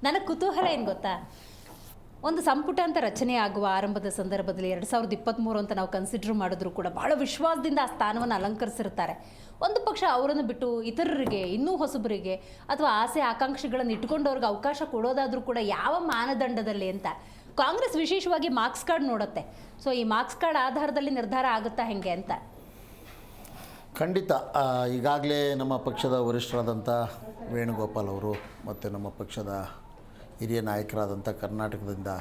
ನನಗೆ ಕುತೂಹಲ ಏನು ಗೊತ್ತಾ, ಒಂದು ಸಂಪುಟ ಅಂತ ರಚನೆ ಆಗುವ ಆರಂಭದ ಸಂದರ್ಭದಲ್ಲಿ 2023 ಅಂತ ನಾವು ಕನ್ಸಿಡರ್ ಮಾಡಿದ್ರು ಕೂಡ ಭಾಳ ವಿಶ್ವಾಸದಿಂದ ಆ ಸ್ಥಾನವನ್ನು ಅಲಂಕರಿಸಿರ್ತಾರೆ. ಒಂದು ಪಕ್ಷ ಅವರನ್ನು ಬಿಟ್ಟು ಇತರರಿಗೆ, ಇನ್ನೂ ಹೊಸಬರಿಗೆ ಅಥವಾ ಆಸೆ ಆಕಾಂಕ್ಷೆಗಳನ್ನು ಇಟ್ಕೊಂಡವ್ರಿಗೆ ಅವಕಾಶ ಕೊಡೋದಾದರೂ ಕೂಡ ಯಾವ ಮಾನದಂಡದಲ್ಲಿ ಅಂತ ಕಾಂಗ್ರೆಸ್ ವಿಶೇಷವಾಗಿ ಮಾರ್ಕ್ಸ್ ಕಾರ್ಡ್ ನೋಡುತ್ತೆ. ಸೊ ಈ ಮಾರ್ಕ್ಸ್ ಕಾರ್ಡ್ ಆಧಾರದಲ್ಲಿ ನಿರ್ಧಾರ ಆಗುತ್ತಾ ಹೆಂಗೆ ಅಂತ? ಖಂಡಿತ. ಈಗಾಗಲೇ ನಮ್ಮ ಪಕ್ಷದ ವರಿಷ್ಠರಾದಂಥ ವೇಣುಗೋಪಾಲ್ ಅವರು ಮತ್ತು ನಮ್ಮ ಪಕ್ಷದ ಹಿರಿಯ ನಾಯಕರಾದಂಥ ಕರ್ನಾಟಕದಿಂದ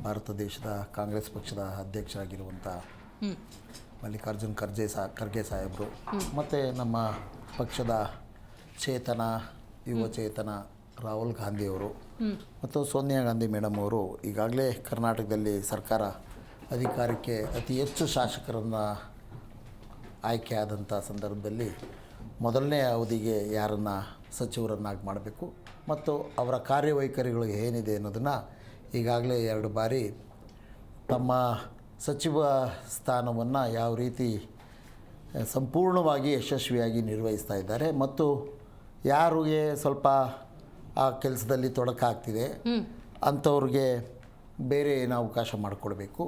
ಭಾರತ ದೇಶದ ಕಾಂಗ್ರೆಸ್ ಪಕ್ಷದ ಅಧ್ಯಕ್ಷರಾಗಿರುವಂಥ ಮಲ್ಲಿಕಾರ್ಜುನ್ ಖರ್ಗೆ ಸಾಹೇಬರು ಮತ್ತು ನಮ್ಮ ಪಕ್ಷದ ಚೇತನ ಯುವ ಚೇತನ ರಾಹುಲ್ ಗಾಂಧಿಯವರು ಮತ್ತು ಸೋನಿಯಾ ಗಾಂಧಿ ಮೇಡಮ್ ಅವರು ಈಗಾಗಲೇ ಕರ್ನಾಟಕದಲ್ಲಿ ಸರ್ಕಾರ ಅಧಿಕಾರಕ್ಕೆ ಅತಿ ಹೆಚ್ಚು ಶಾಸಕರನ್ನು ಆಯ್ಕೆಯಾದಂಥ ಸಂದರ್ಭದಲ್ಲಿ ಮೊದಲನೇ ಅವಧಿಗೆ ಯಾರನ್ನು ಸಚಿವರನ್ನಾಗಿ ಮಾಡಬೇಕು ಮತ್ತು ಅವರ ಕಾರ್ಯವೈಖರಿಗಳು ಏನಿದೆ ಅನ್ನೋದನ್ನು ಈಗಾಗಲೇ 2 ಬಾರಿ ತಮ್ಮ ಸಚಿವ ಸ್ಥಾನವನ್ನು ಯಾವ ರೀತಿ ಸಂಪೂರ್ಣವಾಗಿ ಯಶಸ್ವಿಯಾಗಿ ನಿರ್ವಹಿಸ್ತಾ ಇದ್ದಾರೆ ಮತ್ತು ಯಾರಿಗೆ ಸ್ವಲ್ಪ ಆ ಕೆಲಸದಲ್ಲಿ ತೊಡಕಾಗ್ತಿದೆ ಅಂಥವ್ರಿಗೆ ಬೇರೆ ಏನು ಅವಕಾಶ ಮಾಡಿಕೊಡ್ಬೇಕು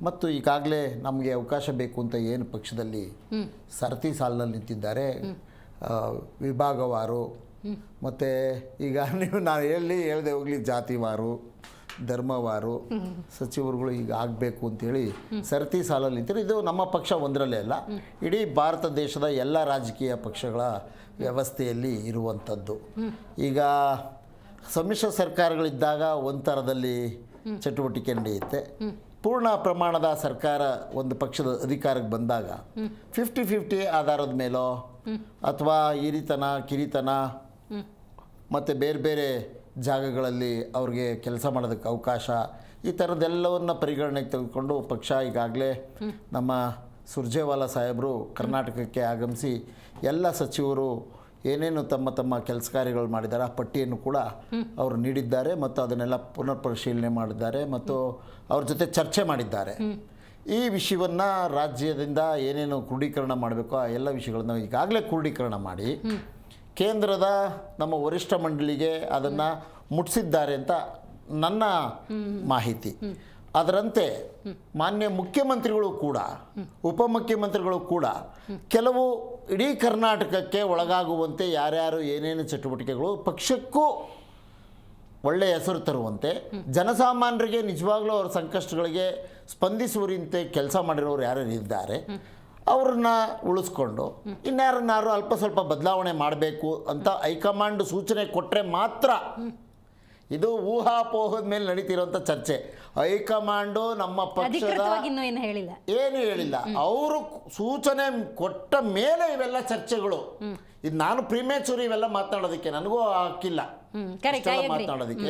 ಮತ್ತು ಈಗಾಗಲೇ ನಮಗೆ ಅವಕಾಶ ಬೇಕು ಅಂತ ಏನು ಪಕ್ಷದಲ್ಲಿ ಸರತಿ ಸಾಲಿನಲ್ಲಿ ನಿಂತಿದ್ದಾರೆ ವಿಭಾಗವಾರು ಮತ್ತು ಈಗ ನಾನು ಹೇಳ್ದೆ ಹೋಗಲಿ ಜಾತಿವಾರು ಧರ್ಮವಾರು ಸಚಿವರುಗಳು ಈಗ ಆಗಬೇಕು ಅಂತೇಳಿ ಸರತಿ ಸಾಲಲ್ಲಿ ನಿಂತಿರು. ಇದು ನಮ್ಮ ಪಕ್ಷ ಒಂದರಲ್ಲೇ ಅಲ್ಲ, ಇಡೀ ಭಾರತ ದೇಶದ ಎಲ್ಲ ರಾಜಕೀಯ ಪಕ್ಷಗಳ ವ್ಯವಸ್ಥೆಯಲ್ಲಿ ಇರುವಂಥದ್ದು. ಈಗ ಸಮ್ಮಿಶ್ರ ಸರ್ಕಾರಗಳಿದ್ದಾಗ ಒಂದು ಥರದಲ್ಲಿ ಚಟುವಟಿಕೆ ನಡೆಯುತ್ತೆ. ಪೂರ್ಣ ಪ್ರಮಾಣದ ಸರ್ಕಾರ ಒಂದು ಪಕ್ಷದ ಅಧಿಕಾರಕ್ಕೆ ಬಂದಾಗ 50-50 ಆಧಾರದ ಮೇಲೋ ಅಥವಾ ಹಿರಿತನ ಕಿರಿತನ ಮತ್ತು ಬೇರೆ ಬೇರೆ ಜಾಗಗಳಲ್ಲಿ ಅವ್ರಿಗೆ ಕೆಲಸ ಮಾಡೋದಕ್ಕೆ ಅವಕಾಶ, ಈ ಥರದ್ದೆಲ್ಲವನ್ನು ಪರಿಗಣನೆಗೆ ತೆಗೆದುಕೊಂಡು ಪಕ್ಷ ಈಗಾಗಲೇ ನಮ್ಮ ಸುರ್ಜೇವಾಲಾ ಸಾಹೇಬರು ಕರ್ನಾಟಕಕ್ಕೆ ಆಗಮಿಸಿ ಎಲ್ಲ ಸಚಿವರು ಏನೇನು ತಮ್ಮ ತಮ್ಮ ಕೆಲಸ ಕಾರ್ಯಗಳು ಮಾಡಿದ್ದಾರೆ ಆ ಪಟ್ಟಿಯನ್ನು ಕೂಡ ಅವರು ನೀಡಿದ್ದಾರೆ ಮತ್ತು ಅದನ್ನೆಲ್ಲ ಪುನರ್ ಪರಿಶೀಲನೆ ಮಾಡಿದ್ದಾರೆ ಮತ್ತು ಅವ್ರ ಜೊತೆ ಚರ್ಚೆ ಮಾಡಿದ್ದಾರೆ. ಈ ವಿಷಯವನ್ನು ರಾಜ್ಯದಿಂದ ಏನೇನು ಕ್ರೋಢೀಕರಣ ಮಾಡಬೇಕು ಆ ಎಲ್ಲ ವಿಷಯಗಳನ್ನು ಈಗಾಗಲೇ ಕ್ರೋಢೀಕರಣ ಮಾಡಿ ಕೇಂದ್ರದ ನಮ್ಮ ವರಿಷ್ಠ ಮಂಡಳಿಗೆ ಅದನ್ನು ಮುಟ್ಟಿಸಿದ್ದಾರೆ ಅಂತ ನನ್ನ ಮಾಹಿತಿ. ಅದರಂತೆ ಮಾನ್ಯ ಮುಖ್ಯಮಂತ್ರಿಗಳು ಕೂಡ ಉಪಮುಖ್ಯಮಂತ್ರಿಗಳು ಕೂಡ ಕೆಲವು ಇಡೀ ಕರ್ನಾಟಕಕ್ಕೆ ಒಳಗಾಗುವಂತೆ ಯಾರ್ಯಾರು ಏನೇನು ಚಟುವಟಿಕೆಗಳು ಪಕ್ಷಕ್ಕೂ ಒಳ್ಳೆಯ ಹೆಸರು ತರುವಂತೆ ಜನಸಾಮಾನ್ಯರಿಗೆ ನಿಜವಾಗ್ಲೂ ಅವರ ಸಂಕಷ್ಟಗಳಿಗೆ ಸ್ಪಂದಿಸುವರಿಂತೆ ಕೆಲಸ ಮಾಡಿರೋರು ಯಾರು ಇದ್ದಾರೆ ಅವ್ರನ್ನ ಉಳಿಸ್ಕೊಂಡು ಇನ್ಯಾರನ್ನಾರು ಅಲ್ಪ ಸ್ವಲ್ಪ ಬದಲಾವಣೆ ಮಾಡಬೇಕು ಅಂತ ಹೈಕಮಾಂಡ್ ಸೂಚನೆ ಕೊಟ್ಟರೆ ಮಾತ್ರ. ಇದು ಊಹಾಪೋಹದ ಮೇಲೆ ನಡೀತಿರೋಂಥ ಚರ್ಚೆ. ಹೈಕಮಾಂಡು ನಮ್ಮ ಪಕ್ಷದ ಏನು ಹೇಳಿಲ್ಲ, ಅವರು ಸೂಚನೆ ಕೊಟ್ಟ ಮೇಲೆ ಇವೆಲ್ಲ ಚರ್ಚೆಗಳು. ಇದು ನಾನು ಪ್ರಿಮೇಚೂರಿ ಇವೆಲ್ಲ ಮಾತನಾಡೋದಕ್ಕೆ ನನಗೂ ಹಕ್ಕಿಲ್ಲ ಮಾತನಾಡೋದಕ್ಕೆ.